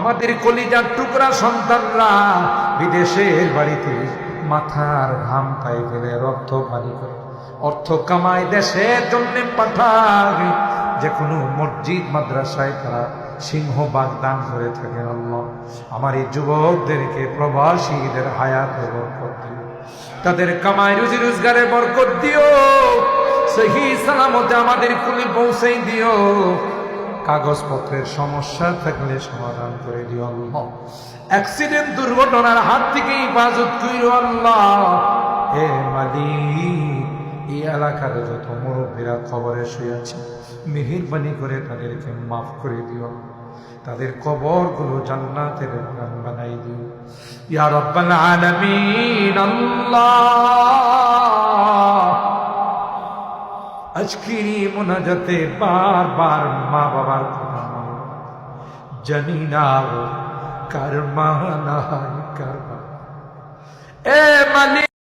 আমাদের কলিজার টুকরা সন্তানরা বিদেশের বাড়িতে মাথার ঘাম পায়ে গেলে রক্ত পানি করে অর্থ কামায় দেশের জন্য পাঠায়, যে কোনো মসজিদ মাদ্রাসায় তারা সিংহভাগ দান করে থাকেন। আল্লাহ আমার এই যুবকদেরকে প্রবাসীদের হায়াতে বরকত দিও, তাদের কামাই রুজি রোজগারে বরকত দিও, সহি সালামতে আমাদের কুলে পৌঁছাই দিও, কাগজপত্রের সমস্যা থাকলে সমাধান করে দিও আল্লাহ, অ্যাক্সিডেন্ট দুর্ঘটনার হাত থেকে হেফাজত করিও আল্লাহ। হে মালিক, এই এলাকার যত মুরব্বীরা কবরে শুয়ে আছে মেহেরবানি করে তাদেরকে মাফ করে দিও, তাদের কবরগুলো জান্নাতের বাগান বানাই দিও ইয়া রাব্বাল আলামিন। আল্লাহ আজকের এই মোনাজাতে বারবার মা বাবার কথা জানি না কার মা নাই কার বাবা। এ মালিক